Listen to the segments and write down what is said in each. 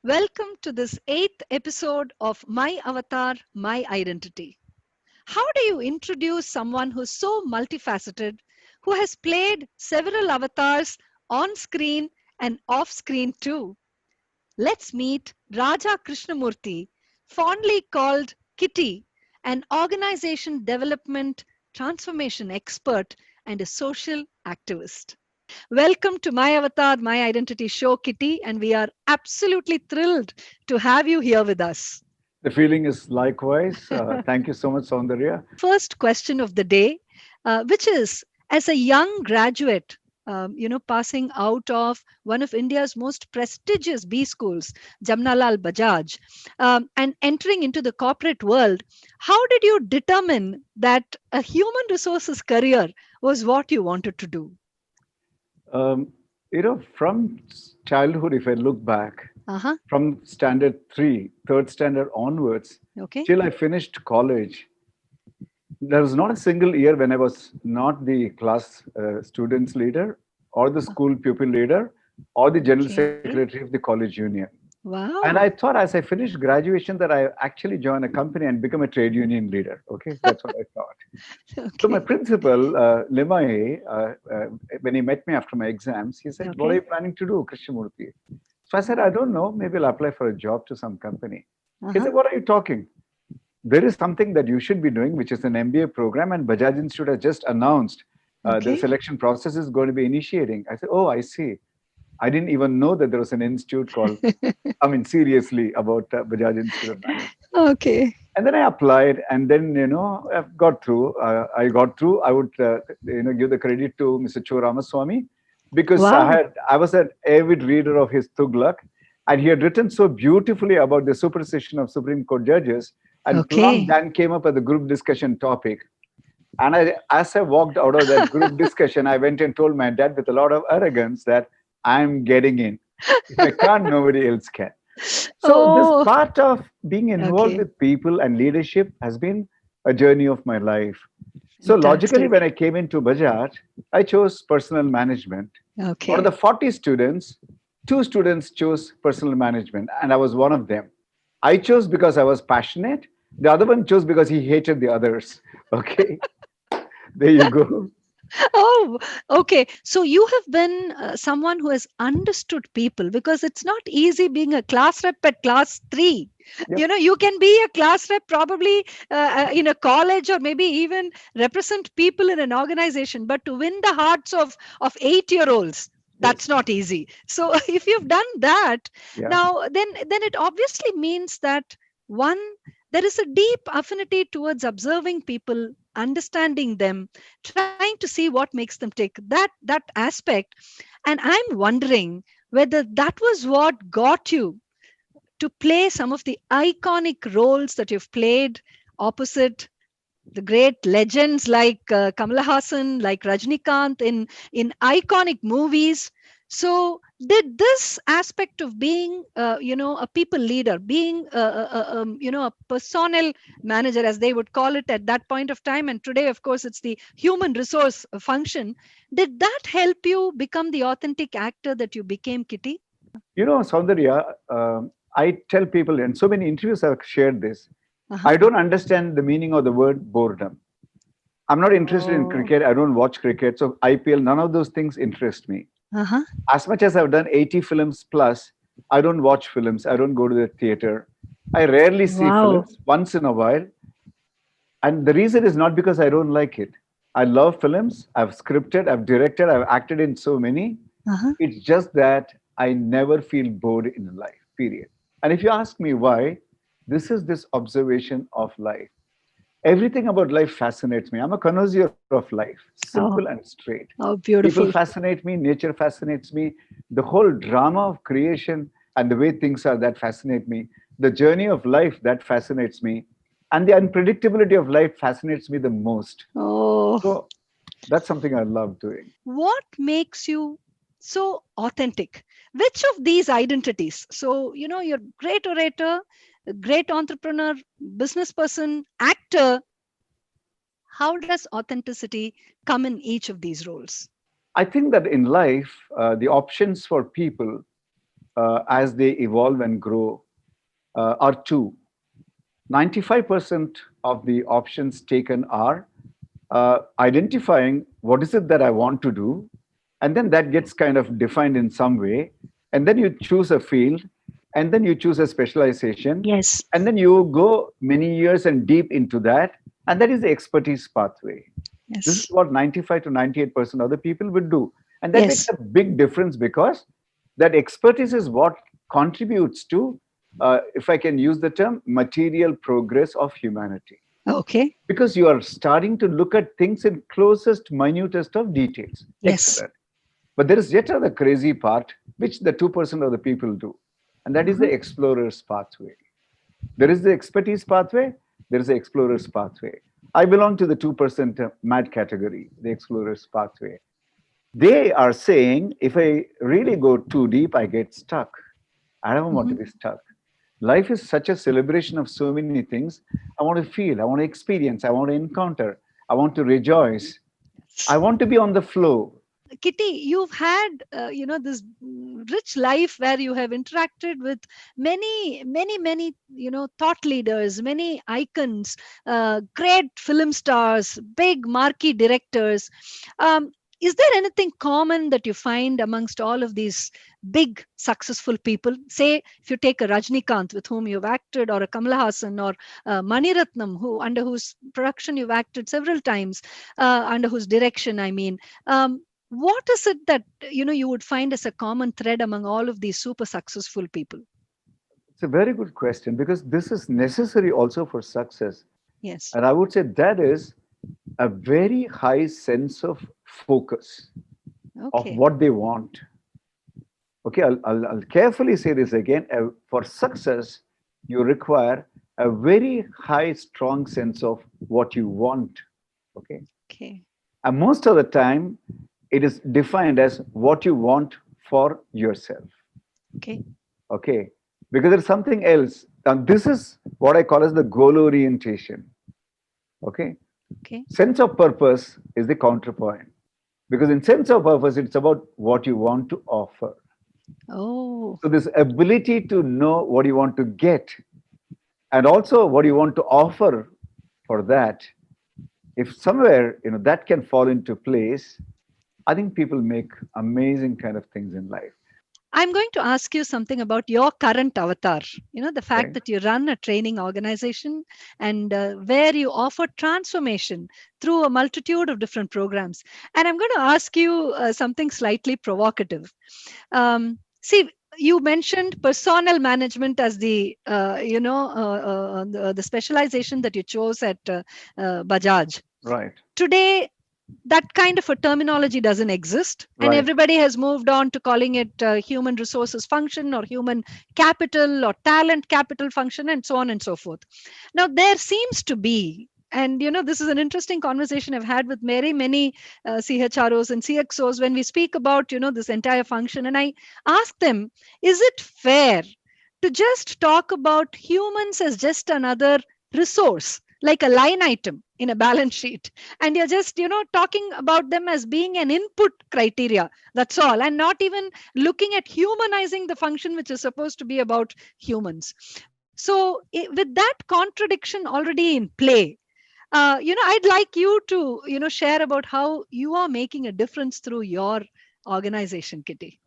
Welcome to this eighth episode of My Avatar, My Identity. How do you introduce someone who's so multifaceted, who has played several avatars on screen and off screen too? Let's meet Raja Krishnamoorthy, fondly called Kitty, an organization development transformation expert and a social activist. Welcome to My Avatar, My Identity show, Kitty, and we are absolutely thrilled to have you here with us. The feeling is likewise. Thank you so much, Saundarya. First question of the day, which is as a young graduate, passing out of one of India's most prestigious B schools, Jamnalal Bajaj, and entering into the corporate world, how did you determine that a human resources career was what you wanted to do? From childhood, if I look back, Uh-huh. from standard three, third standard onwards, Okay. till I finished college, there was not a single year when I was not the class students leader or the school pupil leader or the general Okay. secretary of the college union. And I Wow. thought as I finished graduation that I actually join a company and become a trade union leader. Okay, that's what I thought. So my Okay. principal, Limai, when he met me after my exams, he said, "What are Okay. you planning to do, Krishnamurthy?" So I said, "I don't know. Maybe I'll apply for a job to some company." He Uh-huh. said, "What are you talking? There is something that you should be doing, which is an MBA program, and Bajaj Institute has just announced the Okay. selection process is going to be initiating." I said, "Oh, I see. I didn't even know that there was an institute called, I mean, seriously, about Bajaj Institute of Management." Okay. And then I applied, and then I got through. I got through. I would give the credit to Mr. Cho Ramaswamy because Wow. I was an avid reader of his Tughlaq, and he had written so beautifully about the supersession of Supreme Court judges. And plum Okay. then came up as the group discussion topic. And as I walked out of that group discussion, I went and told my dad with a lot of arrogance that I'm getting in. If I can't, nobody else can. So this Oh, part of being involved okay. with people and leadership has been a journey of my life. So logically, when Fantastic. I came into Bajaj, I chose personal management. Out of the Okay. 40 students, two students chose personal management, and I was one of them. I chose because I was passionate. The other one chose because he hated the others. Okay, there you go. Oh, okay. So you have been someone who has understood people because it's not easy being a class rep at class three. Yep. You can be a class rep probably in a college or maybe even represent people in an organization, but to win the hearts of 8 year olds, that's Yes. not easy. So if you've done that, Yeah. now then it obviously means that one, there is a deep affinity towards observing people, understanding them, trying to see what makes them tick, that aspect. And I'm wondering whether that was what got you to play some of the iconic roles that you've played opposite the great legends like Kamala Hassan, like Rajnikant in iconic movies. So, did this aspect of being, a people leader, being, a personnel manager, as they would call it at that point of time, and today, of course, it's the human resource function. Did that help you become the authentic actor that you became, Kitty? Saundarya, I tell people in so many interviews I've shared this. Uh-huh. I don't understand the meaning of the word boredom. I'm not interested in Oh. cricket. I don't watch cricket. So IPL, none of those things interest me. Uh-huh. As much as I've done 80 films plus, I don't watch films. I don't go to the theater. I rarely see Wow. films once in a while. And the reason is not because I don't like it. I love films. I've scripted, I've directed, I've acted in so many. Uh-huh. It's just that I never feel bored in life, period. And if you ask me why, this is this observation of life. Everything about life fascinates me. I'm a connoisseur of life, simple Oh, and straight. oh, People beautiful. fascinate me, nature fascinates me. The whole drama of creation and the way things are that fascinate me. The journey of life that fascinates me. And the unpredictability of life fascinates me the most. Oh, So that's something I love doing. what makes you so authentic? Which of these identities? So, you're great orator, a great entrepreneur, business person, actor. How does authenticity come in each of these roles? I think that in life, the options for people as they evolve and grow are two. 95% of the options taken are identifying what is it that I want to do, and then that gets kind of defined in some way, and then you choose a field, and then you choose a specialization, Yes. and then you go many years and deep into that, and that is the expertise pathway. This is Yes. what 95 to 98% of the people will do. And that makes Yes. a big difference because that expertise is what contributes to, if I can use the term, material progress of humanity. Okay. Because you are starting to look at things in closest, minutest of details. Yes. Excellent. But there is yet another crazy part, which the 2% of the people do. And that is the Mhm. explorer's pathway. There is the expertise pathway, there is the explorer's pathway. I belong to the 2% mad category, the explorer's pathway. They are saying if I really go too deep, I get stuck. I don't want to Mhm. be stuck. Life is such a celebration of so many things. I want to feel, I want to experience, I want to encounter, I want to rejoice, I want to be on the flow. Kitty, you've had this rich life where you have interacted with many thought leaders, many icons, great film stars, big marquee directors. Um, is there anything common that you find amongst all of these big successful people? Say, if you take a Rajnikant with whom you've acted, or a Kamala Hassan, or Mani Ratnam, who under whose production you've acted several times, under whose direction, I mean. What is it that you would find as a common thread among all of these super successful people? It's a very good question because this is necessary also for success. Yes. And I would say that is a very high sense of focus of Okay. what they want. Okay, I'll carefully say this again. For success, you require a very high, strong sense of what you want. Okay, Okay. and most of the time, it is defined as what you want for yourself. Okay. Okay, because there's something else. And this is what I call as the goal orientation. Okay, Okay. sense of purpose is the counterpoint. Because in sense of purpose, it's about what you want to offer. Oh. So this ability to know what you want to get and also what you want to offer for that, if somewhere that can fall into place, I think people make amazing kind of things in life. I'm going to ask you something about your current avatar. The fact Okay. that you run a training organization, and where you offer transformation through a multitude of different programs. And I'm going to ask you something slightly provocative. See, you mentioned personal management as the specialization that you chose at Bajaj. Right. Today, that kind of a terminology doesn't exist, and Right. everybody has moved on to calling it human resources function, or human capital, or talent capital function, and so on and so forth. Now there seems to be, and this is an interesting conversation I've had with many chros and cxos when we speak about this entire function, and I ask them, is it fair to just talk about humans as just another resource, like a line item in a balance sheet, and you're just talking about them as being an input criteria, that's all, and not even looking at humanizing the function which is supposed to be about humans. So with that contradiction already in play, I'd like you to share about how you are making a difference through your organization, Kitty.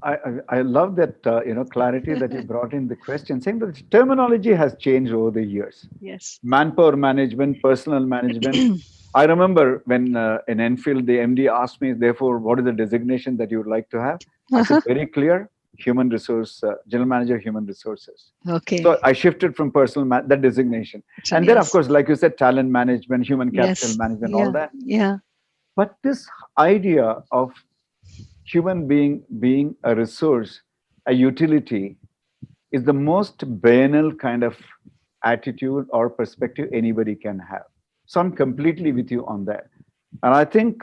I love that clarity that you brought in the question, saying that terminology has changed over the years. Yes. Manpower management, personal management. I remember when in Enfield, the MD asked me, therefore, what is the designation that you would like to have? I said, Uh-huh. very clear, human resource, general manager, human resources. So Okay. I shifted from that designation. And then, of Yes. course, like you said, talent management, human capital Yes. management, all Yeah. that. Yeah. But this idea of human being a resource, a utility, is the most banal kind of attitude or perspective anybody can have. So I'm completely with you on that. And I think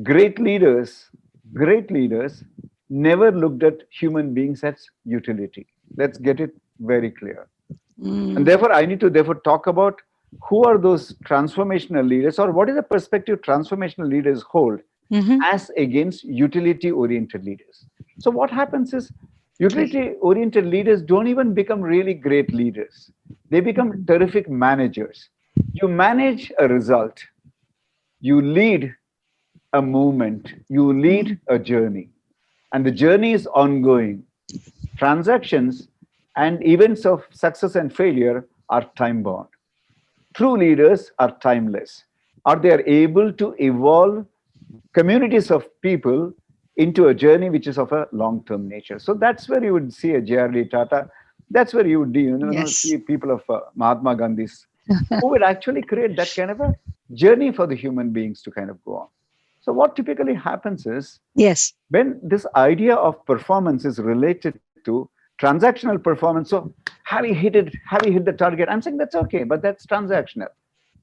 great leaders, great leaders never looked at human beings as utility. Let's get it very clear. And Mm. therefore, I need to therefore talk about who are those transformational leaders, or what is the perspective transformational leaders hold. Mm-hmm. as against utility oriented leaders. So, what happens is Okay. utility oriented leaders don't even become really great leaders, they become Mhm. terrific managers. You manage a result, you lead a movement, you lead Mhm. a journey, and the journey is ongoing. Transactions and events of success and failure are time bound. True leaders are timeless, or they are able to evolve communities of people into a journey which is of a long-term nature. So that's where you would see a J.R.D. Tata. That's where you would Yes. see people of Mahatma Gandhi's who would actually create that kind of a journey for the human beings to kind of go on. So what typically happens is Yes. when this idea of performance is related to transactional performance, so have you hit the target, I'm saying that's okay, but that's transactional.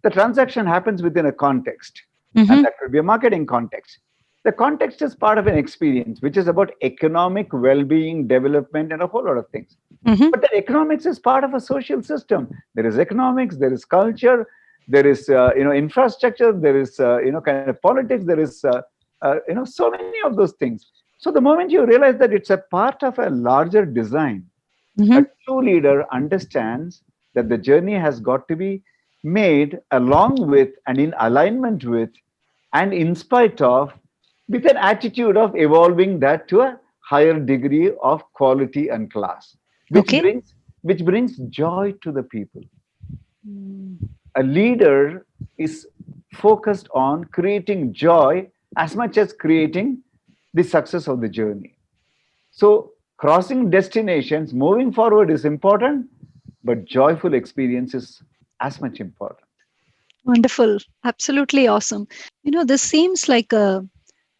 The transaction happens within a context, and Mm-hmm. that could be a marketing context. The context is part of an experience which is about economic well-being, development, and a whole lot of things. Mm-hmm. But the economics is part of a social system. There is economics, there is culture, there is infrastructure, there is kind of politics, there is so many of those things. So the moment you realize that it's a part of a larger design, a Mm-hmm. true leader understands that the journey has got to be made along with and in alignment with and in spite of, with an attitude of evolving that to a higher degree of quality and class, which Okay. brings which brings joy to the people. Mm. A leader is focused on creating joy as much as creating the success of the journey. So, crossing destinations, moving forward is important, but joyful experience is as much important. Wonderful. Absolutely awesome. This seems like a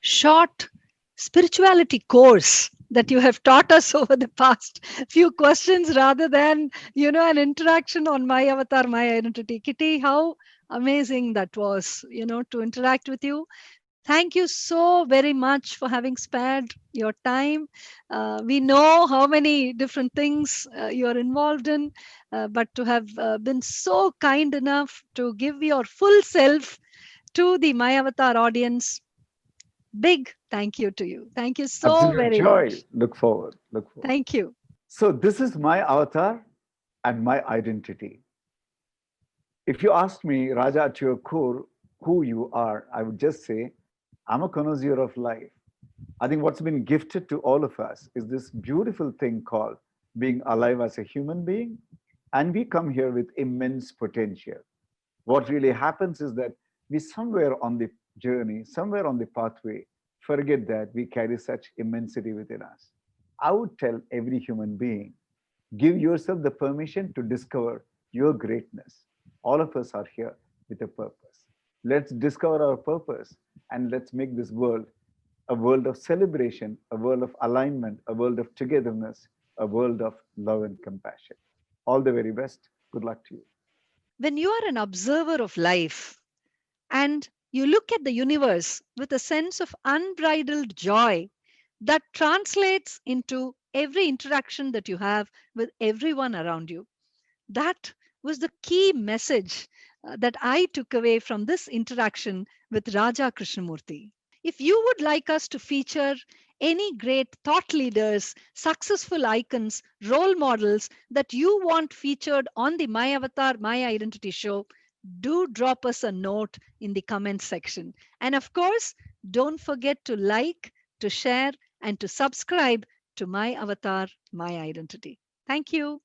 short spirituality course that you have taught us over the past few questions rather than, an interaction on my avatar, my identity. Kitty, how amazing that was, to interact with you. Thank you so very much for having spared your time. We know how many different things you are involved in, but to have been so kind enough to give your full self to the My Avatar audience, big thank you to you. Thank you so Absolute very joy. much. Look forward. Look forward. Thank you. So, this is my avatar and my identity. If you ask me, Raja, at your core, who you are, I would just say, I'm a connoisseur of life. I think what's been gifted to all of us is this beautiful thing called being alive as a human being. And we come here with immense potential. What really happens is that we somewhere on the journey, somewhere on the pathway, forget that we carry such immensity within us. I would tell every human being, give yourself the permission to discover your greatness. All of us are here with a purpose. Let's discover our purpose and let's make this world a world of celebration, a world of alignment, a world of togetherness, a world of love and compassion. All the very best. Good luck to you. When you are an observer of life and you look at the universe with a sense of unbridled joy that translates into every interaction that you have with everyone around you. That was the key message that I took away from this interaction with Raja Krishnamoorthy. If you would like us to feature any great thought leaders, successful icons, role models that you want featured on the My Avatar, My Identity show, do drop us a note in the comment section. And of course, don't forget to like, to share, and to subscribe to My Avatar, My Identity. Thank you.